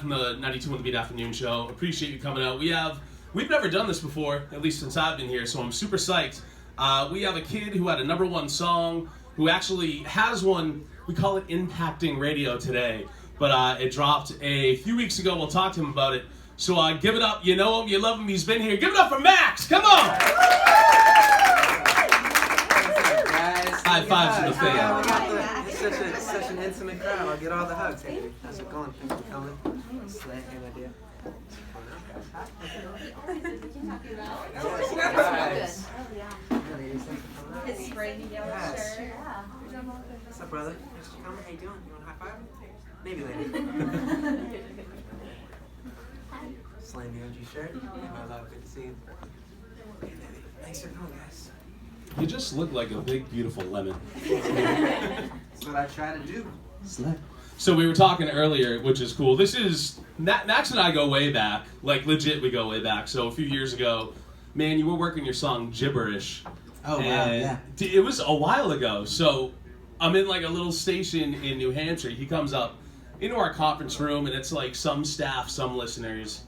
from the 92 on the Beat Afternoon Show. Appreciate you coming out. We've never done this before, at least since I've been here, so I'm super psyched. We have a kid who had a #1 song, who actually has one, we call it Impacting Radio today, but it dropped a few weeks ago. We'll talk to him about it. So give it up. You know him, you love him, he's been here. Give it up for Max, come on! High fives to the fam. It's such an intimate crowd. I'll get all the hugs. Hey, how's it going? Thanks for coming. Slay, any idea? Yes. His spray yellow shirt. What's up, brother? Thanks for coming. How you doing? You want a high five? Maybe later. Slaying the OG shirt. My love, good to see you. Hey, baby. Thanks for coming, guys. You just look like a big, beautiful lemon. That's what I try to do. Slay. So we were talking earlier, which is cool. This is, Max and I go way back. Like, legit, we go way back. So a few years ago, man, you were working your song Gibberish. Oh, wow, yeah. It was a while ago. So I'm in like a little station in New Hampshire. He comes up into our conference room, and it's like some staff, some listeners.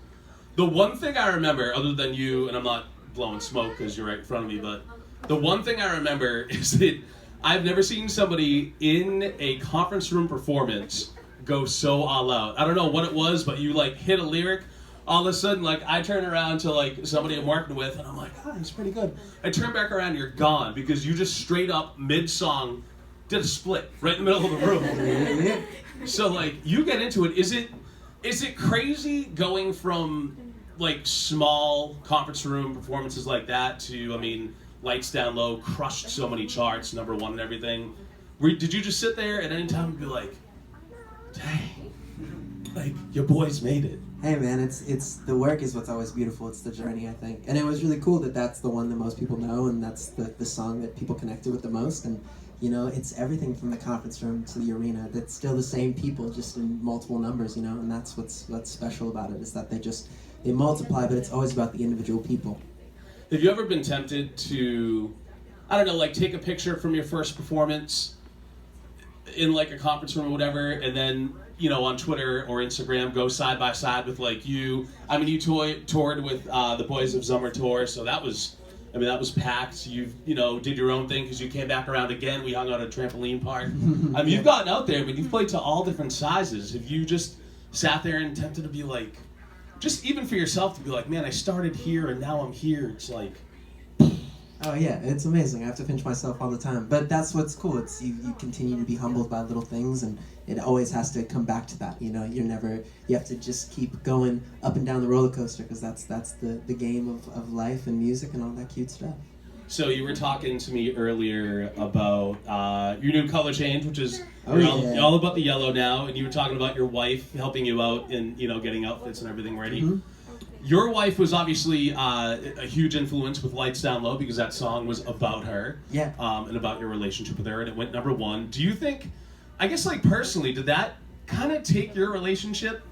The one thing I remember, other than you, and I'm not blowing smoke because you're right in front of me, but the one thing I remember is that I've never seen somebody in a conference room performance go so all out. I don't know what it was, but you like hit a lyric. All of a sudden, like I turn around to like somebody I'm working with, and I'm like, oh, it's pretty good. I turn back around, and you're gone because you just straight up mid-song did a split right in the middle of the room. So like you get into it. Is it crazy going from like small conference room performances like that to, I mean, Lights Down Low crushed so many charts, #1 and everything. Did you just sit there at any time and be like, dang, like your boys made it? Hey man, it's the work is what's always beautiful. It's the journey, I think. And it was really cool that that's the one that most people know, and that's the song that people connected with the most. And you know, it's everything from the conference room to the arena. That's still the same people, just in multiple numbers, you know. And that's what's special about it, is that they multiply, but it's always about the individual people. Have you ever been tempted to, I don't know, like take a picture from your first performance in like a conference room or whatever, and then, you know, on Twitter or Instagram go side by side with like you? I mean, you toured with the Boys of Summer Tour, so that was packed. You know, did your own thing because you came back around again. We hung out at a trampoline park. I mean, you've gotten out there, but you've played to all different sizes. Have you just sat there and tempted to be like, just even for yourself to be like, man, I started here and now I'm here. It's like, oh yeah, it's amazing. I have to pinch myself all the time. But that's what's cool. It's you continue to be humbled by little things, and it always has to come back to that. You know, you have to just keep going up and down the roller coaster, because that's the game of life and music and all that cute stuff. So you were talking to me earlier about your new color change, which is you're all about the yellow now, and you were talking about your wife helping you out in, you know, getting outfits and everything ready. Mm-hmm. Your wife was obviously a huge influence with Lights Down Low, because that song was about her, and about your relationship with her, and it went #1. Do you think, I guess like personally, did that kind of take your relationship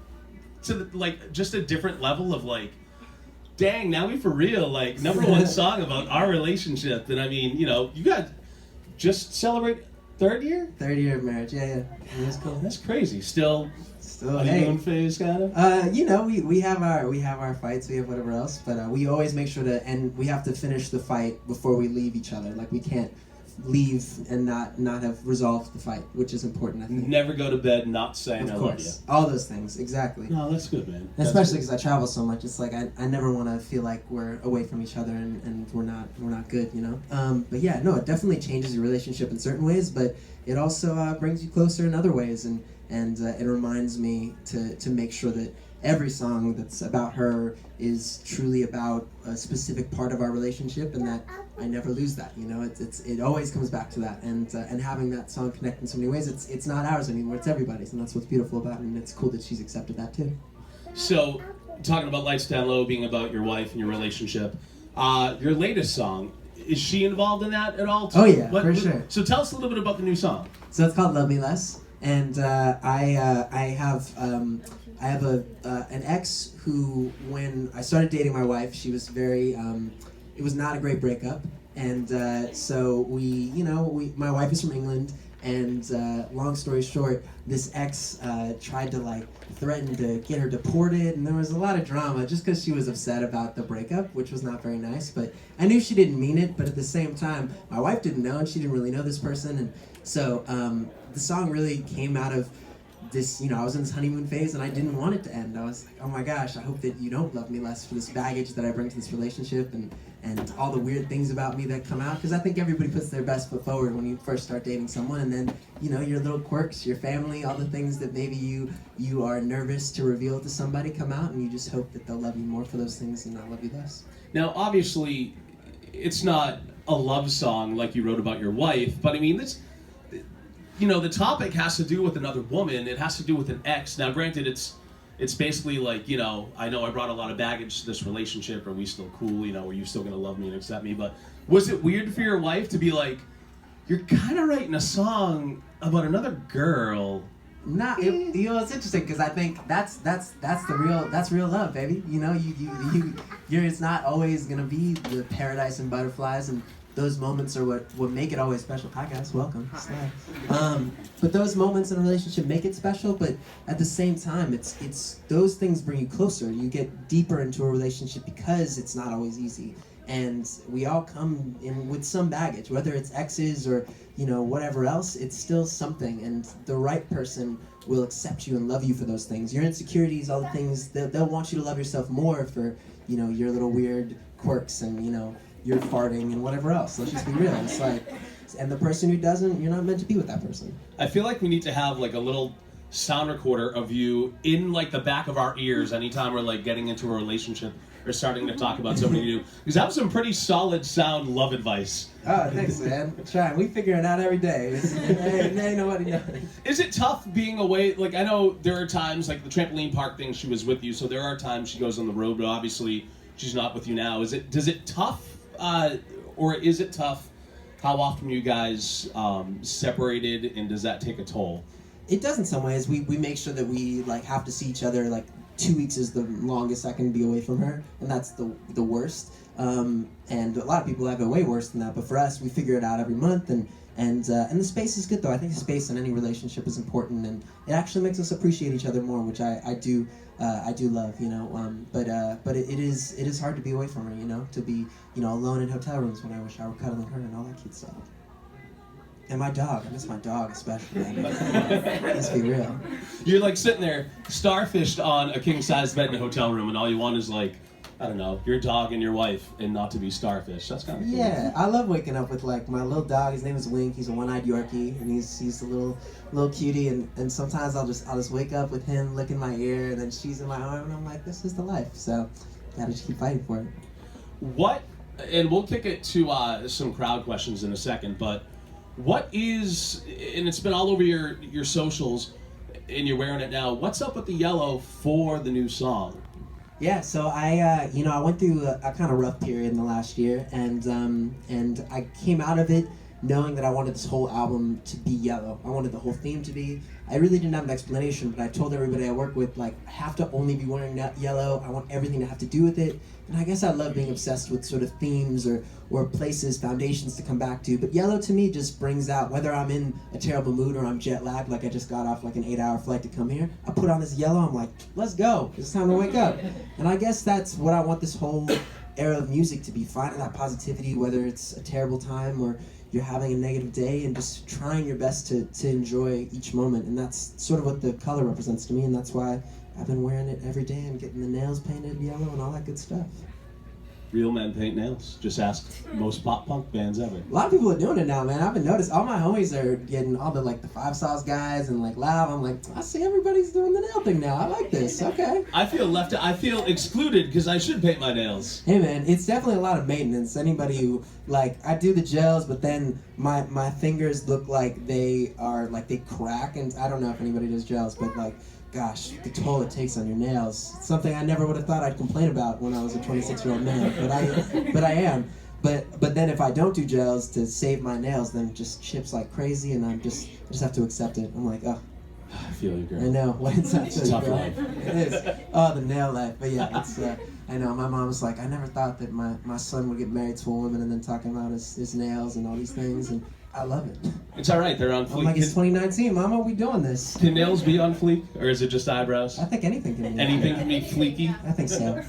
to like just a different level of like, dang, now we for real, like #1 song about our relationship? And I mean, you know, you guys just celebrate third year of marriage. Yeah. That's cool. That's crazy. Still honeymoon phase kind of. You know, we have our fights, we have whatever else, but we always make sure to, and we have to finish the fight before we leave each other. Like we can't leave and not have resolved the fight, which is important, I think. Never go to bed not saying I love you. All those things, exactly. No, that's good, man. Especially because I travel so much. It's like I never want to feel like we're away from each other and we're not good, you know. But yeah, no, it definitely changes your relationship in certain ways, but it also brings you closer in other ways, and it reminds me to make sure that every song that's about her is truly about a specific part of our relationship, and that I never lose that. You know, it always comes back to that, and having that song connect in so many ways. It's not ours anymore; it's everybody's, and that's what's beautiful about it. And it's cool that she's accepted that too. So, talking about Lights Down Low being about your wife and your relationship, your latest song, is she involved in that at all too? Oh yeah, for sure. So tell us a little bit about the new song. So it's called Love Me Less, and I have an ex who, when I started dating my wife, she was very, it was not a great breakup, and so my wife is from England, And long story short, this ex tried to like threaten to get her deported, and there was a lot of drama just because she was upset about the breakup, which was not very nice. But I knew she didn't mean it, but at the same time, my wife didn't know, and she didn't really know this person, and so the song really came out of this, I was in this honeymoon phase and I didn't want it to end. I was like, oh my gosh, I hope that you don't love me less for this baggage that I bring to this relationship and all the weird things about me that come out. Because I think everybody puts their best foot forward when you first start dating someone, and then, your little quirks, your family, all the things that maybe you are nervous to reveal to somebody come out, and you just hope that they'll love you more for those things and not love you less. Now, obviously, it's not a love song like you wrote about your wife, but I mean, the topic has to do with another woman. It has to do with an ex. Now, granted, it's basically like, I know I brought a lot of baggage to this relationship. Are we still cool? Are you still going to love me and accept me? But was it weird for your wife to be like, you're kind of writing a song about another girl? Nah, it's interesting because I think that's real love, baby. You're it's not always gonna be the paradise and butterflies, and those moments are what make it always special. Hi guys, welcome. But those moments in a relationship make it special. But at the same time, it's those things bring you closer. You get deeper into a relationship because it's not always easy. And we all come in with some baggage, whether it's exes or whatever else. It's still something, and the right person will accept you and love you for those things. Your insecurities, all the things, they'll want you to love yourself more for your little weird quirks and you're farting and whatever else. Let's just be real. It's like, and the person who doesn't, you're not meant to be with that person. I feel like we need to have like a little sound recorder of you in like the back of our ears anytime we're like getting into a relationship or starting to talk about somebody new, because that was some pretty solid sound love advice. Oh, thanks, man. We're trying. We figure it out every day. Ain't nobody knows. Is it tough being away? Like, I know there are times, like the trampoline park thing, she was with you, so there are times she goes on the road, but obviously she's not with you now. Does it tough, or is it tough? How often are you guys separated, and does that take a toll? It does in some ways. We make sure that we like have to see each other. Like 2 weeks is the longest I can be away from her, and that's the worst. And a lot of people have it way worse than that. But for us, we figure it out every month, and the space is good though. I think the space in any relationship is important, and it actually makes us appreciate each other more, which I do love. But it is hard to be away from her. To be alone in hotel rooms when I wish I were cuddling her and all that cute stuff. And my dog. I miss my dog especially. Let's be real. You're like sitting there, starfished on a king-size bed in a hotel room, and all you want is like, I don't know, your dog and your wife, and not to be starfish. That's kind of cool. Yeah, I love waking up with like my little dog. His name is Wink. He's a one-eyed Yorkie, and he's a little cutie. And sometimes I'll just wake up with him licking my ear, and then she's in my arm, and I'm like, this is the life. So, gotta just keep fighting for it. And we'll kick it to some crowd questions in a second, but what is, and it's been all over your socials, and you're wearing it now, what's up with the yellow for the new song? Yeah, so I went through a kind of rough period in the last year, and I came out of it knowing that I wanted this whole album to be yellow. I wanted the whole theme to be. I really didn't have an explanation, but I told everybody I work with, like, I have to only be wearing that yellow. I want everything to have to do with it. And I guess I love being obsessed with sort of themes or places, foundations to come back to. But yellow to me just brings out, whether I'm in a terrible mood or I'm jet lagged, like I just got off like an 8-hour flight to come here, I put on this yellow, I'm like, let's go. It's time to wake up. And I guess that's what I want this whole era of music to be, finding that positivity, whether it's a terrible time or you're having a negative day, and just trying your best to enjoy each moment. And that's sort of what the color represents to me, and that's why I've been wearing it every day and getting the nails painted yellow and all that good stuff. Real men paint nails. Just ask most pop punk bands ever. A lot of people are doing it now, man. I've been noticed. All my homies are getting all the Five Sauce guys and Loud. I'm like, I see everybody's doing the nail thing now. I like this. Okay. I feel excluded because I should paint my nails. Hey man, it's definitely a lot of maintenance. Anybody who I do the gels, but then my fingers look like they crack, and I don't know if anybody does gels, but gosh, the toll it takes on your nails. It's something I never would have thought I'd complain about when I was a 26-year-old man, but I am. But then if I don't do gels to save my nails, then it just chips like crazy, and I just have to accept it. I'm like, oh. I feel you, girl. I know. It's a tough life. It is. Oh, the nail life. But yeah, it's. I know. My mom was like, I never thought that my son would get married to a woman and then talking about his nails and all these things. I love it. It's all right. They're on I'm fleek. like, it's 2019, Mama. We doing this? Can nails be on fleek, or is it just eyebrows? I think anything can be. Anything can be fleeky. I think so.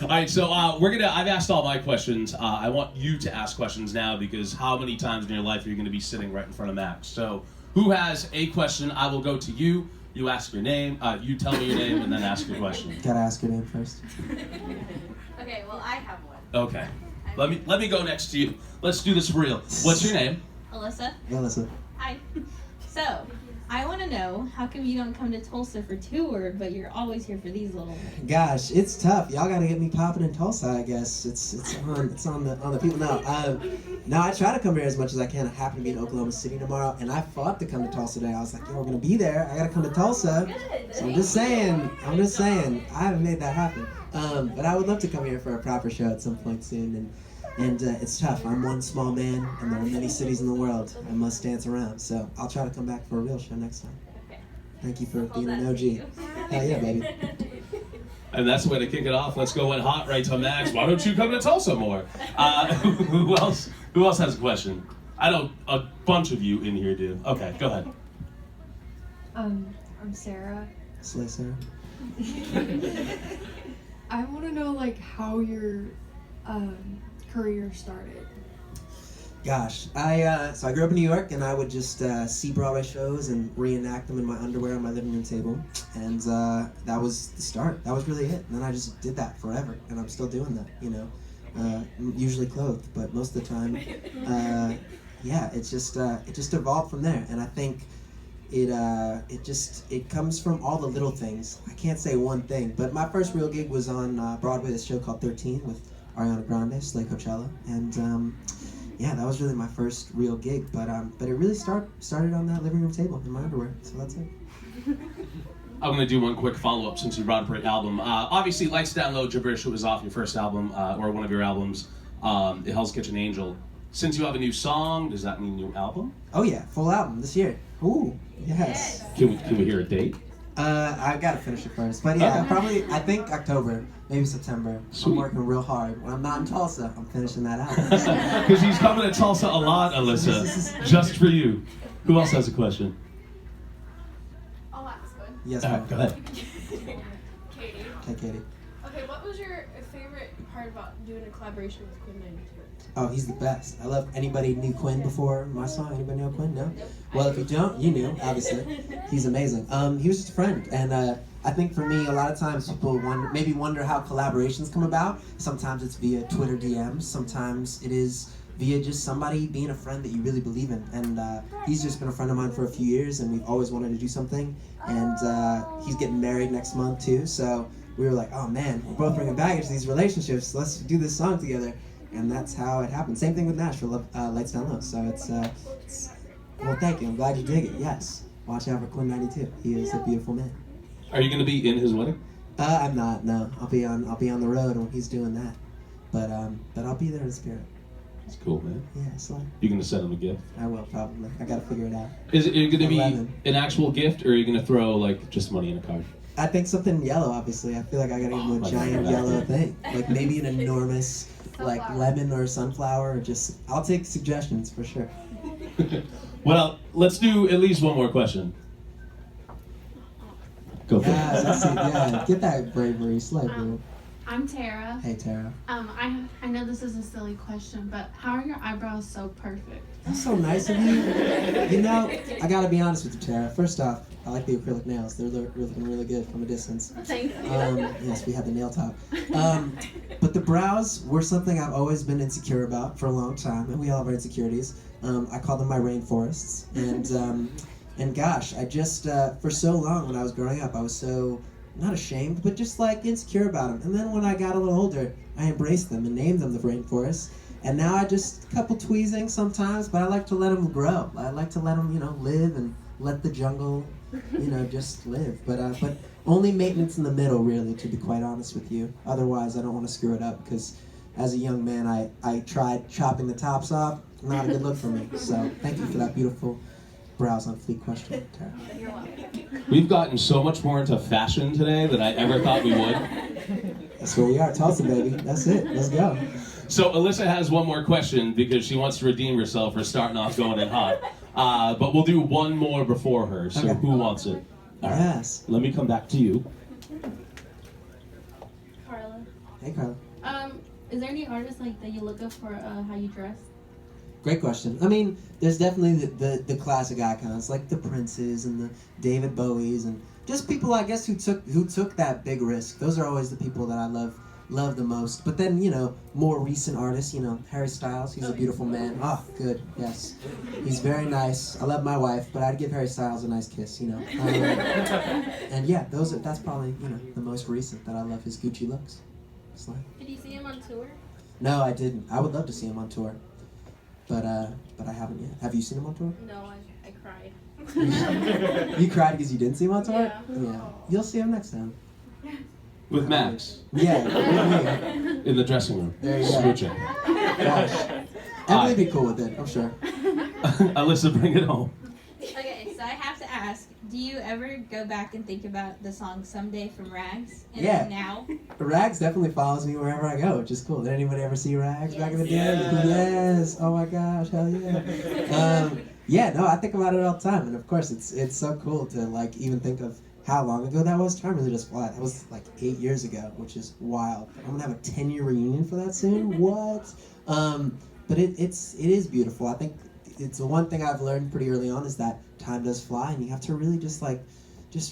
All right, so I've asked all my questions. I want you to ask questions now because how many times in your life are you going to be sitting right in front of Max? So, who has a question? I will go to you. You ask your name. You tell me your name, and then ask your question. Gotta ask your name first. Okay, well, I have one. Okay. Let me go next to you. Let's do this for real. What's your name? Alyssa. Yeah, listen. Hi. So, I want to know, how come you don't come to Tulsa for tour, but you're always here for these little... Gosh, it's tough. Y'all gotta get me popping in Tulsa, I guess. It's on the people. No, I try to come here as much as I can. I happen to be in Oklahoma City tomorrow, and I fought to come to Tulsa today. I was like, yo, we're gonna be there. I gotta come to Tulsa. So I'm just saying. I haven't made that happen. But I would love to come here for a proper show at some point soon. And it's tough. I'm one small man, and there are many cities in the world I must dance around. So I'll try to come back for a real show next time. Okay. Thank you for being an OG. Hell yeah, baby. And that's the way to kick it off. Let's go in hot right to Max. Why don't you come to Tulsa more? Who else has a question? I know a bunch of you in here do. Okay, go ahead. I'm Sarah. Slay, Sarah. I want to know like how your career started. Gosh, so I grew up in New York, and I would just see Broadway shows and reenact them in my underwear on my living room table, and that was the start. That was really it. And then I just did that forever, and I'm still doing that. You know, usually clothed, but most of the time, yeah, it just evolved from there. And I think it comes from all the little things. I can't say one thing, but my first real gig was on Broadway, this show called 13 with Ariana Grande, Slay Coachella, and yeah, that was really my first real gig. But it really started on that living room table in my underwear. So that's it. I'm gonna do one quick follow-up since you brought up your album. Obviously, Lights Down Low, Gibberish was off your first album or one of your albums, The Hell's Kitchen Angel. Since you have a new song, does that mean new album? Oh yeah, full album this year. Ooh, yes. Can we hear a date? I gotta finish it first, but yeah, Okay. probably I think October, maybe September. Sweet. I'm working real hard. When I'm not in Tulsa, I'm finishing that album. Because he's coming to Tulsa a lot, Alyssa. Just for you. Who else has a question? I'll ask one. Yes, Go ma'am. ahead. Katie. Okay, Katie. Okay, what was your favorite part about doing a collaboration with Quinn 92? Oh, he's the best. I love anybody knew Quinn before my song. Anybody know Quinn? No? Well, if you don't, you knew, obviously. He's amazing. He was just a friend. And I think for me, a lot of times people wonder how collaborations come about. Sometimes it's via Twitter DMs. Sometimes it is via just somebody being a friend that you really believe in. And he's just been a friend of mine for a few years, and we've always wanted to do something. And he's getting married next month, too. So we were like, oh, man, we're both bringing baggage to these relationships. Let's do this song together. And that's how it happened. Same thing with Nashville, Lights Down Low. So it's well, thank you. I'm glad you dig it. Yes. Watch out for Quinn 92. He is a beautiful man. Are you going to be in his wedding? I'm not. No, I'll be on the road when he's doing that. But I'll be there in spirit. That's cool, man. Yeah, it's like You going to send him a gift? I will probably. I gotta figure it out. Is it going to be 11. an actual gift, or are you going to throw like just money in a card? I think something yellow. Obviously, I feel like I gotta give him Oh, a giant my God. yellow thing, like maybe an enormous, like Sunflower. lemon or sunflower. Or just I'll take suggestions for sure. Well, let's do at least one more question. Go for Yeah, it. that's it. Yeah, get that bravery, slay, bro. I'm Tara. Hey, Tara. I know this is a silly question, but how are your eyebrows so perfect? That's so nice of you. You know, I gotta be honest with you, Tara. First off, I like the acrylic nails. They're looking really good from a distance. Thank you. Yes, we have the nail top. But the brows were something I've always been insecure about for a long time, and we all have our insecurities. I call them my rainforests. And gosh, I just, for so long when I was growing up, I was so, not ashamed, but just like insecure about them. And then when I got a little older, I embraced them and named them the rainforests. And now I just, a couple tweezing sometimes, but I like to let them grow. I like to let them, live and let the jungle, just live. But only maintenance in the middle, really, to be quite honest with you. Otherwise, I don't want to screw it up, because as a young man, I tried chopping the tops off. Not a good look for me. So thank you for that beautiful brows on fleek question, Tara. We've gotten so much more into fashion today than I ever thought we would. That's where we are, Tulsa, baby. That's it. Let's go. So Alyssa has one more question because she wants to redeem herself for starting off going in hot. But we'll do one more before her. So Okay. who wants it? All right. Yes. Let me come back to you. Carla. Hey, Carla. Is there any artists like that you look up for how you dress? Great question. I mean, there's definitely the classic icons like the Princes and the David Bowies and just people I guess who took that big risk. Those are always the people that I love the most. But then more recent artists, Harry Styles. He's a beautiful man. Ah, good. Yes, he's very nice. I love my wife, but I'd give Harry Styles a nice kiss. And yeah, that's probably the most recent that I love his Gucci looks. Slay. Did you see him on tour? No, I didn't. I would love to see him on tour. But I haven't yet. Have you seen him on tour? No, I cried. You cried because you didn't see him on tour? Yeah. You'll see him next time. With Max Yeah. in the dressing room. There you go. Smooching. Gosh. Emily'd be cool with it, I'm sure. Alyssa, bring it home. Okay, so I have to ask, do you ever go back and think about the song Someday from Rags? And Yeah. then now? Rags definitely follows me wherever I go, which is cool. Did anybody ever see Rags back in the day? Yes. Yes. Oh my gosh, hell yeah. Yeah, no, I think about it all the time, and of course, it's so cool to like even think of how long ago that was. Time really does fly. That was like 8 years ago, which is wild. I'm gonna have a 10-year reunion for that soon. What? But it is beautiful. I think it's the one thing I've learned pretty early on is that time does fly, and you have to really just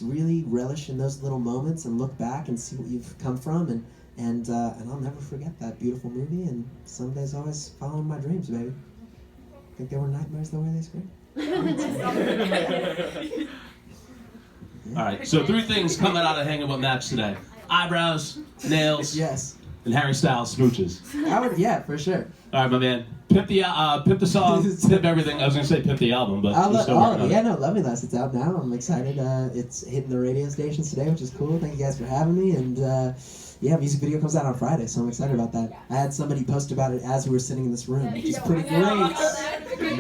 really relish in those little moments and look back and see what you've come from, and I'll never forget that beautiful movie. And some days always following my dreams, baby. Think they were nightmares the way they screamed? All right. So 3 things coming out of hanging with Max today: eyebrows, nails, Yes. and Harry Styles smooches. I would, yeah, for sure. All right, my man. Pimp the song, pimp everything. I was gonna say pimp the album, but we're still working on it. Yeah, no, Love Me Less. It's out now. I'm excited. It's hitting the radio stations today, which is cool. Thank you guys for having me. And yeah, music video comes out on Friday, so I'm excited about that. I had somebody post about it as we were sitting in this room, which is pretty great.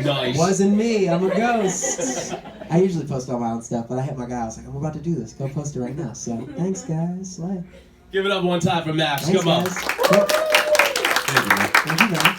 Nice. Wasn't me. I'm a ghost. I usually post all my own stuff, but I hit my guy. I was like, I'm about to do this. Go post it right now. So thanks, guys. Slay. Give it up one time for Max. Thanks, Come on. guys. Thank you, man. Thank you, man.